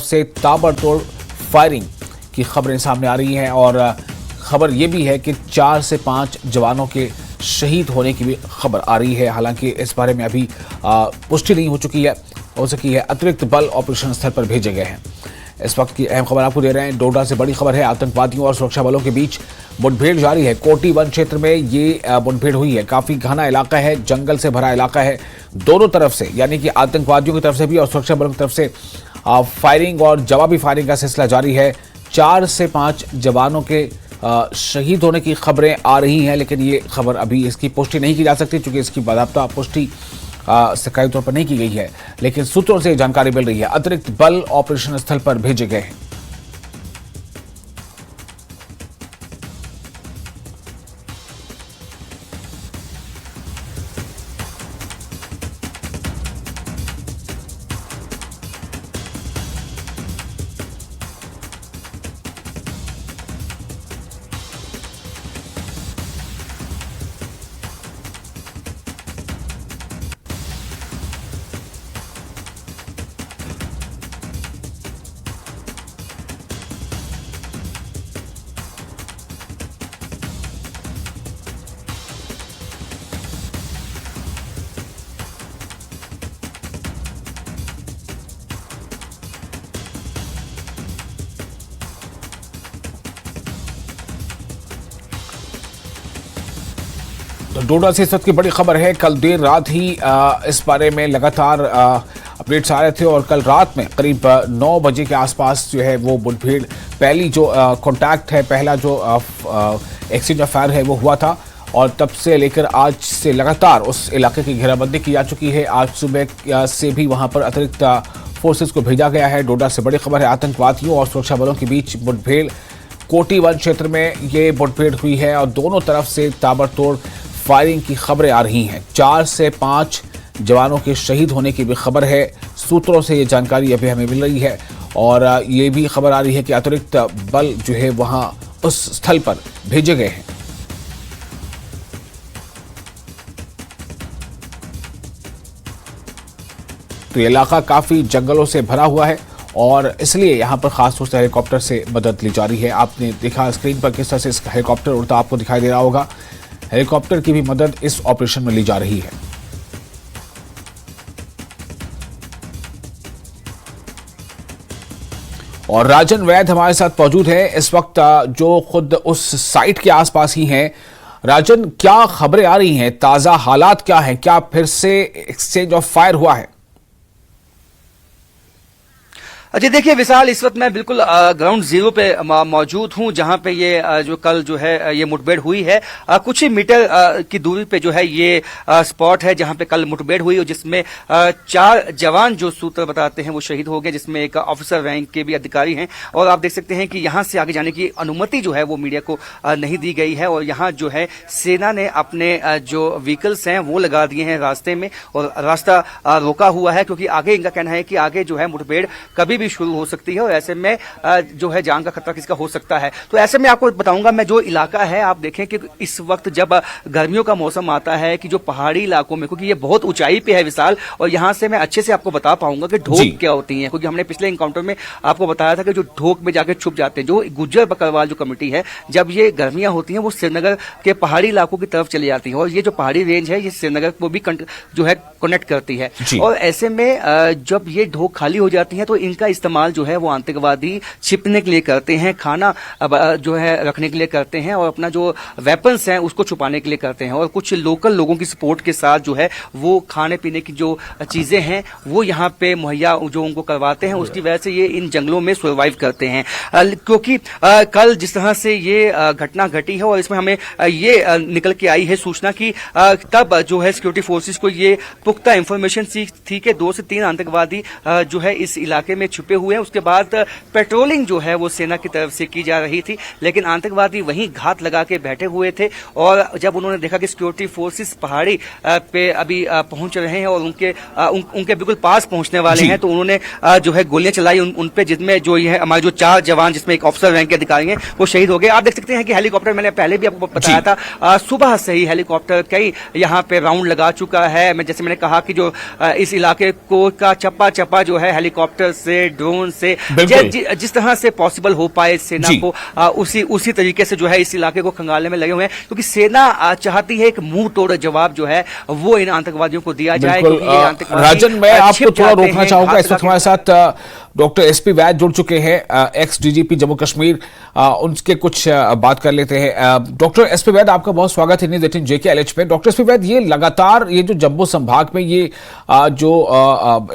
से ताबड़तोड़ फायरिंग की खबरें सामने आ रही हैं और खबर यह भी है कि 4 से 5 जवानों के शहीद होने की भी खबर आ रही है। हालांकि इस बारे में अभी पुष्टि नहीं हो सकी है। अतिरिक्त बल ऑपरेशन स्थल पर भेजे गए हैं। इस वक्त की अहम खबर आपको दे रहे हैं। डोडा से बड़ी खबर है। आतंकवादियों और सुरक्षा बलों के बीच मुठभेड़ जारी है। कोटी वन क्षेत्र में ये मुठभेड़ हुई है। काफी घना इलाका है, जंगल से भरा इलाका है। दोनों तरफ से, यानी कि आतंकवादियों की तरफ से भी और सुरक्षा बलों की तरफ से फायरिंग और जवाबी फायरिंग का सिलसिला जारी है। 4 से 5 जवानों के शहीद होने की खबरें आ रही हैं, लेकिन ये खबर अभी इसकी पुष्टि नहीं की जा सकती क्योंकि इसकी बाकायदा पुष्टि सरकारी तौर पर नहीं की गई है। लेकिन सूत्रों से जानकारी मिल रही है। अतिरिक्त बल ऑपरेशन स्थल पर भेजे गए हैं। डोडा से इस वक्त की बड़ी खबर है। कल देर रात ही इस बारे में लगातार अपडेट्स आ रहे थे और कल रात में करीब 9 बजे के आसपास जो है वो मुठभेड़, पहली जो कांटेक्ट है, पहला जो एक्सचेंज ऑफ फायर है वो हुआ था और तब से लेकर आज से लगातार उस इलाके की घेराबंदी की जा चुकी है। आज सुबह से भी वहां पर अतिरिक्त फोर्सेस को भेजा गया है। डोडा से बड़ी खबर है। आतंकवादियों और सुरक्षा बलों के बीच मुठभेड़, कोटी वन क्षेत्र में ये मुठभेड़ हुई है और दोनों तरफ से ताबड़तोड़ फायरिंग की खबरें आ रही हैं। 4 से 5 जवानों के शहीद होने की भी खबर है। सूत्रों से ये जानकारी अभी हमें मिल रही है और ये भी खबर आ रही है कि अतिरिक्त बल जो है वहां उस स्थल पर भेजे गए हैं। तो ये इलाका काफी जंगलों से भरा हुआ है और इसलिए यहां पर खासतौर से हेलीकॉप्टर से मदद ली जा रही है। आपने देखा स्क्रीन पर किस तरह से इसका हेलीकॉप्टर उड़ता आपको दिखाई दे रहा होगा। हेलीकॉप्टर की भी मदद इस ऑपरेशन में ली जा रही है। और राजन वैद हमारे साथ मौजूद है इस वक्त, जो खुद उस साइट के आसपास ही हैं। राजन, क्या खबरें आ रही हैं? ताजा हालात क्या हैं? क्या फिर से एक्सचेंज ऑफ फायर हुआ है? जी देखिए विशाल, इस वक्त मैं बिल्कुल ग्राउंड जीरो पे मौजूद हूं, जहां पे ये जो कल जो है ये मुठभेड़ हुई है। कुछ ही मीटर की दूरी पे जो है ये स्पॉट है जहां पे कल मुठभेड़ हुई और जिसमें 4 जवान जो सूत्र बताते हैं वो शहीद हो गए, जिसमें एक ऑफिसर रैंक के भी अधिकारी हैं। और आप देख सकते हैं कि यहां से आगे जाने की अनुमति जो है वो मीडिया को नहीं दी गई है और यहाँ जो है सेना ने अपने जो व्हीकल्स हैं वो लगा दिए हैं रास्ते में और रास्ता रोका हुआ है, क्योंकि आगे इनका कहना है कि आगे जो है मुठभेड़ कभी भी शुरू हो सकती है और ऐसे में जो है जान का खतरा किसका हो सकता है। तो ऐसे में आपको बताऊंगा मैं, जो इलाका है आप देखें कि इस वक्त जब गर्मियों का मौसम आता है कि जो पहाड़ी इलाकों में, क्योंकि ये बहुत ऊंचाई पे है विशाल, और यहां से मैं अच्छे से आपको बता पाऊंगा कि ढोक क्या होती है, क्योंकि हमने पिछले इनकाउंटर में आपको बताया था कि जो ढोक में जाकर छुप जाते हैं, जो गुज्जर बकरवाल जो कमेटी है, जब ये गर्मियां होती हैं वो श्रीनगर के पहाड़ी इलाकों की तरफ चली जाती है और ये जो पहाड़ी रेंज है ये श्रीनगर को भी जो है कनेक्ट करती है। और ऐसे में जब ये ढोक खाली हो जाती है तो इनका इस्तेमाल जो है वो आतंकवादी छिपने के लिए करते हैं, खाना जो है रखने के लिए करते हैं और अपना जो वेपन्स हैं उसको छुपाने के लिए करते हैं। और कुछ लोकल लोगों की सपोर्ट के साथ जो है वो खाने पीने की जो चीजें हैं वो यहाँ पे मुहैया जो उनको करवाते हैं, उसकी वजह से ये इन जंगलों में सर्वाइव करते हैं। क्योंकि कल जिस तरह से ये घटना घटी है और इसमें हमें ये निकल के आई है सूचना की, तब जो है सिक्योरिटी फोर्सेस को ये पुख्ता इंफॉर्मेशन थी कि 2 से 3 आतंकवादी जो है इस इलाके में छुपे हुए हैं। उसके बाद पेट्रोलिंग जो है वो सेना की तरफ से की जा रही थी, लेकिन आतंकवादी वहीं घात लगा के बैठे हुए थे और जब उन्होंने देखा कि सिक्योरिटी फोर्सेस पहाड़ी पे अभी पहुंच रहे हैं और उनके बिल्कुल पास पहुंचने वाले हैं, तो उन्होंने जो है गोलियां चलाई उन पे, जिसमें जो ये हमारे जो 4 जवान जिसमें एक ऑफिसर रैंक के अधिकारी हैं वो शहीद हो गए। आप देख सकते हैं कि हेलीकॉप्टर, मैंने पहले भी आपको बताया था, सुबह से ही हेलीकॉप्टर कई यहाँ पे राउंड लगा चुका है। जैसे मैंने कहा कि जो इस इलाके को का चप्पा चप्पा जो है हेलीकॉप्टर से, से, ड्रोन से, बिल्कुल। जिस तरह से पॉसिबल हो पाए सेना जी। को उसी तरीके से जो है इस इलाके को खंगालने में लगे हुए हैं, क्योंकि सेना चाहती है एक मुंह तोड़ जवाब जो है वो इन आतंकवादियों को दिया जाए। बिल्कुल। क्योंकि ये आतंकवादी राजन, मैं आपको छिप थोड़ा जाते रोकना हैं, चाहूंगा। घात इस वक्त लगा हमारे साथ डॉक्टर एसपी वैद जुड़ चुके हैं, एक्स डीजीपी जम्मू कश्मीर। उनके कुछ बात कर लेते हैं। डॉक्टर एसपी वैद, आपका बहुत स्वागत है न्यूज़ 18 जेके एलएच में। डॉक्टर एसपी वैद, ये लगातार ये जो जम्मू संभाग में ये जो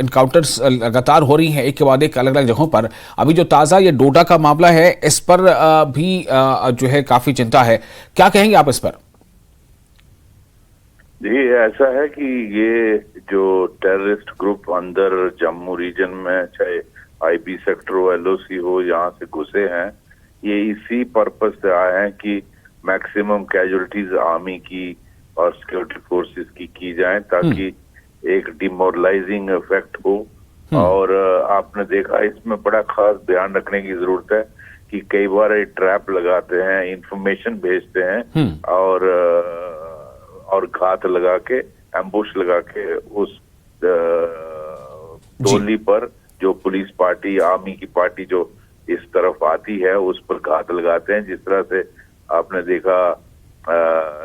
इनकाउंटर्स लगातार हो रही हैं एक के बाद एक अलग अलग जगहों पर, अभी जो ताजा ये डोडा का मामला है इस पर भी जो है काफी चिंता है, क्या कहेंगे आप इस पर? जी, ऐसा है कि ये जो टेररिस्ट ग्रुप अंदर जम्मू रीजन में, चाहे आईबी सेक्टर हो, एलओसी हो, यहाँ से घुसे हैं, ये इसी पर्पस से आए हैं कि मैक्सिमम कैजुअलिटीज आर्मी की और सिक्योरिटी फोर्सेस की जाए, ताकि एक डिमोरलाइजिंग इफेक्ट हो। और आपने देखा, इसमें बड़ा खास ध्यान रखने की जरूरत है कि कई बार ये ट्रैप लगाते हैं, इंफॉर्मेशन भेजते हैं और घात लगा के, एम्बुश लगा के उस टोली पर, जो पुलिस पार्टी, आर्मी की पार्टी जो इस तरफ आती है, उस पर घात लगाते हैं। जिस तरह से आपने देखा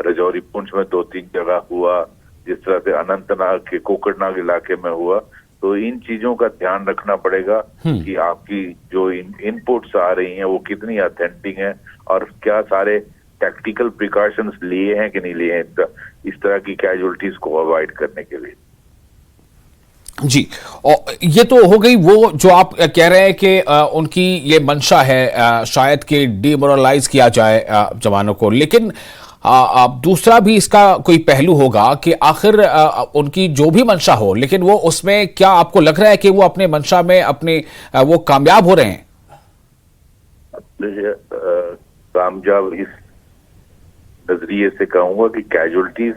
रजौरी पुंछ में 2-3 जगह हुआ, जिस तरह से अनंतनाग के कोकरनाग इलाके में हुआ। तो इन चीजों का ध्यान रखना पड़ेगा कि आपकी जो इनपुट्स आ रही हैं वो कितनी ऑथेंटिक हैं और क्या सारे टैक्टिकल प्रिकॉशंस लिए हैं कि नहीं लिए हैं इस तरह की कैजुअलिटीज को अवॉइड करने के लिए। जी, और ये तो हो गई वो जो आप कह रहे हैं कि उनकी ये मंशा है शायद कि डिमोरलाइज किया जाए जवानों को, लेकिन दूसरा भी इसका कोई पहलू होगा कि आखिर उनकी जो भी मंशा हो, लेकिन वो उसमें क्या आपको लग रहा है कि वो अपने मंशा में अपने वो कामयाब हो रहे हैं? कामयाब इस नजरिए से कहूंगा कि कैजुअलिटीज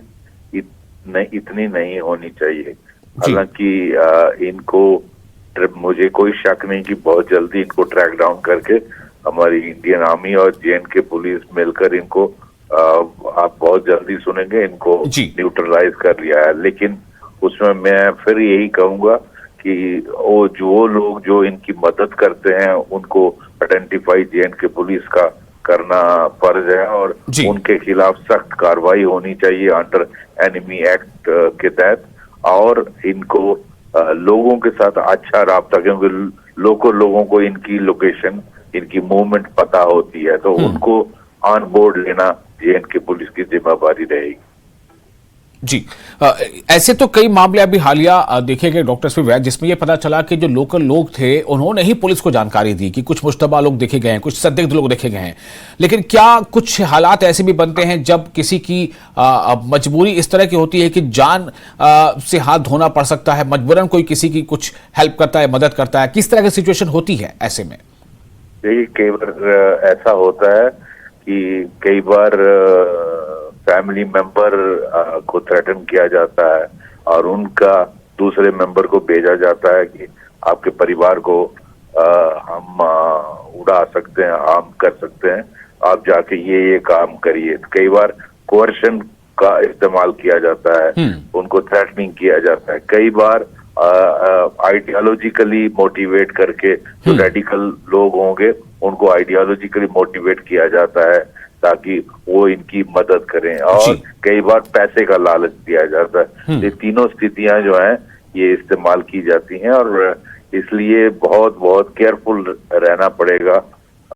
इतनी नहीं होनी चाहिए। हालांकि इनको मुझे कोई शक नहीं कि बहुत जल्दी इनको ट्रैक डाउन करके हमारी इंडियन आर्मी और जेएनके पुलिस मिलकर इनको आप बहुत जल्दी सुनेंगे, इनको न्यूट्रलाइज कर लिया है। लेकिन उसमें मैं फिर यही कहूंगा कि वो जो लोग जो इनकी मदद करते हैं उनको आइडेंटिफाई जेएनके पुलिस का करना फर्ज है और उनके खिलाफ सख्त कार्रवाई होनी चाहिए अंडर एनिमी एक्ट के तहत। और इनको लोगों के साथ अच्छा राब्ता, क्योंकि लोगों को इनकी लोकेशन, इनकी मूवमेंट पता होती है, तो उनको ऑन बोर्ड लेना जेएनके पुलिस की जिम्मेदारी रहेगी। जी, ऐसे तो कई मामले अभी हालिया देखे गए डॉक्टर एसपी वैद, जिसमें यह पता चला कि जो लोकल लोग थे उन्होंने ही पुलिस को जानकारी दी कि कुछ मुश्तबा लोग देखे गए हैं, कुछ संदिग्ध लोग देखे गए हैं। लेकिन क्या कुछ हालात ऐसे भी बनते हैं जब किसी की मजबूरी इस तरह की होती है कि जान से हाथ धोना पड़ सकता है, मजबूरन कोई किसी की कुछ हेल्प करता है, मदद करता है? किस तरह की सिचुएशन होती है ऐसे में? देखिए, कई बार ऐसा होता है कि कई बार फैमिली मेंबर को थ्रेटन किया जाता है और उनका दूसरे मेंबर को भेजा जाता है कि आपके परिवार को हम उड़ा सकते हैं, हार्म कर सकते हैं, आप जाके ये काम करिए। कई बार कोर्शन का इस्तेमाल किया जाता है, उनको थ्रेटनिंग किया जाता है। कई बार आइडियोलॉजिकली मोटिवेट करके जो रेडिकल लोग होंगे उनको आइडियोलॉजिकली मोटिवेट किया जाता है ताकि वो इनकी मदद करें, और कई बार पैसे का लालच दिया जाता है। ये तीनों स्थितियां जो हैं ये इस्तेमाल की जाती हैं और इसलिए बहुत बहुत केयरफुल रहना पड़ेगा